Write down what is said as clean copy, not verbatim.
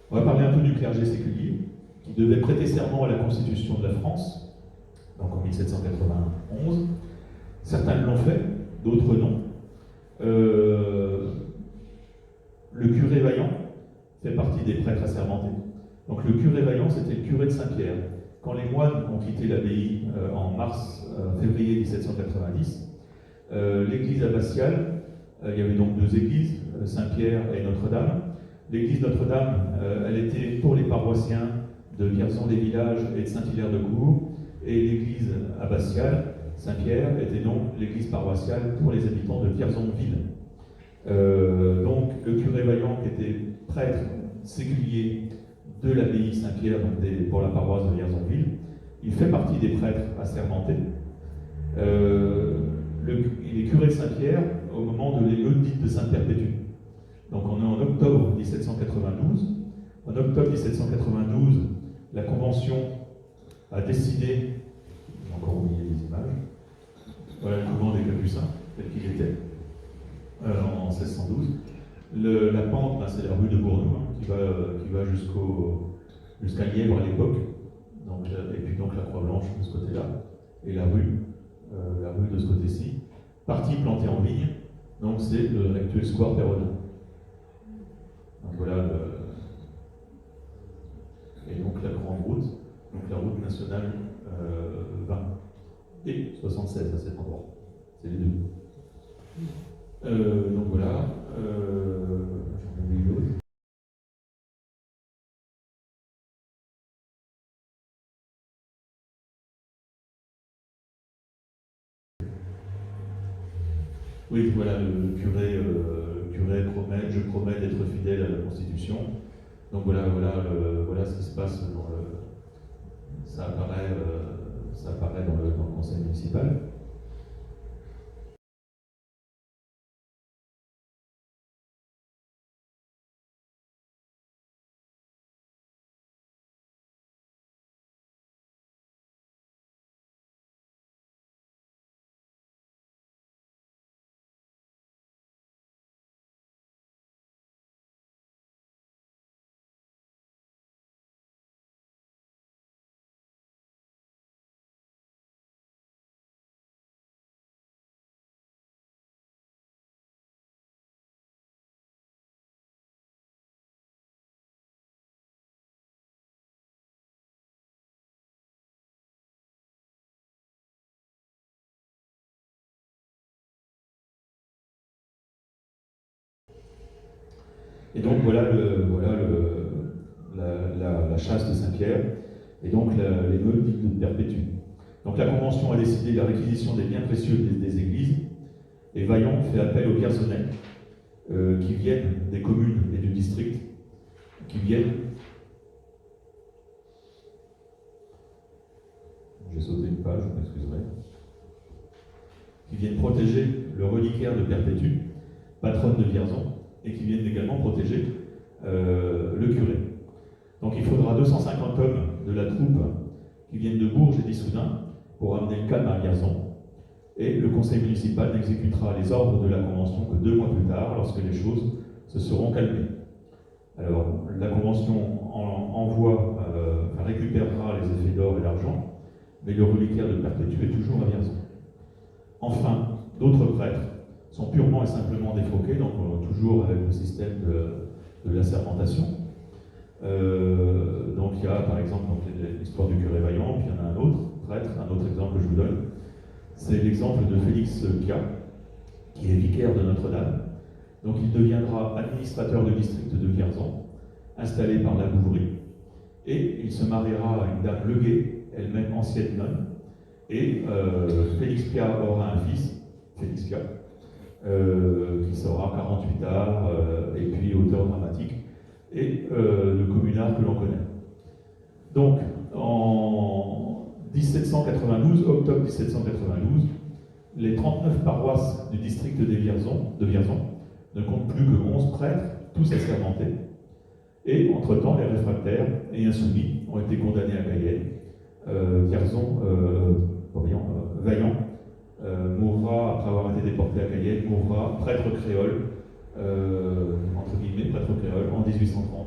On va parler un peu du clergé séculier, qui devait prêter serment à la Constitution de la France, donc en 1791. Certains l'ont fait, d'autres non. Le curé Vaillant fait partie des prêtres assermentés. Donc le curé Vaillant, c'était le curé de Saint-Pierre. Quand les moines ont quitté l'abbaye en février 1790, l'église abbatiale, il y avait donc deux églises, Saint-Pierre et Notre-Dame. L'église Notre-Dame, elle était pour les paroissiens de Vierzon-les-Villages et de Saint-Hilaire-de-Cour, et l'église abbatiale, Saint-Pierre, était donc l'église paroissiale pour les habitants de Vierzon-Ville. Donc le curé Vaillant, qui était prêtre séculier de l'abbaye Saint-Pierre, pour la paroisse de Vierzon-Ville, il fait partie des prêtres assermentés. Il est curé de Saint-Pierre au moment de l'émeute dite de Sainte-Perpétue. Donc on est en octobre 1792. En octobre 1792, la Convention a décidé, j'ai encore oublié les images, voilà le mouvement des Capucins, tel qu'il était, en 1612. La pente, c'est la rue de Bournou, qui va jusqu'à Lièvre à l'époque, et puis donc la Croix-Blanche de ce côté-là, et la rue de ce côté-ci. Partie plantée en vigne, donc c'est l'actuel square Pérodin. Donc voilà, et donc la grande route, donc la route nationale 20 et 76 à cet endroit. C'est les deux. Donc voilà, j'en ai oublié l'autre. Oui, voilà, le curé promet, je promets d'être fidèle à la Constitution. Donc voilà ce qui se passe ça apparaît dans le conseil municipal. Et donc voilà la chasse de Saint-Pierre, et donc l'émeute dite de Perpétue. Donc la Convention a décidé la réquisition des biens précieux des églises, et Vaillant fait appel aux Vierzonais, qui viennent des communes et du district, qui viennent. J'ai sauté une page, vous m'excuserez. Qui viennent protéger le reliquaire de Perpétue, patronne de Vierzon, et qui viennent également protéger le curé. Donc il faudra 250 hommes de la troupe qui viennent de Bourges et d'Issoudun pour amener le calme à Vierzon. Et le conseil municipal n'exécutera les ordres de la Convention que 2 mois plus tard, lorsque les choses se seront calmées. Alors, la Convention récupérera les effets d'or et d'argent, mais le reliquaire de Perpétue est toujours à Vierzon. Enfin, d'autres prêtres sont purement et simplement défroqués, donc toujours avec le système de l'assermentation. Donc il y a par exemple l'histoire du curé Vaillant, puis il y en a un autre prêtre, un autre exemple que je vous donne. C'est l'exemple de Félix Kia, qui est vicaire de Notre-Dame. Donc il deviendra administrateur du district de Vierzon, installé par la Bouvrie, et il se mariera à une dame Leguet, elle-même ancienne nonne, et Félix Kia aura un fils, Félix Kia, qui sera 48 arts, et puis auteur dramatique, et le communard que l'on connaît. Donc, en 1792, octobre 1792, les 39 paroisses du district de Vierzon ne comptent plus que 11 prêtres, tous assermentés, et entre-temps, les réfractaires et insoumis ont été condamnés à Cayenne. Vaillant mourra, après avoir été déporté à Cayenne, mourra prêtre créole, entre guillemets, prêtre créole, en 1830.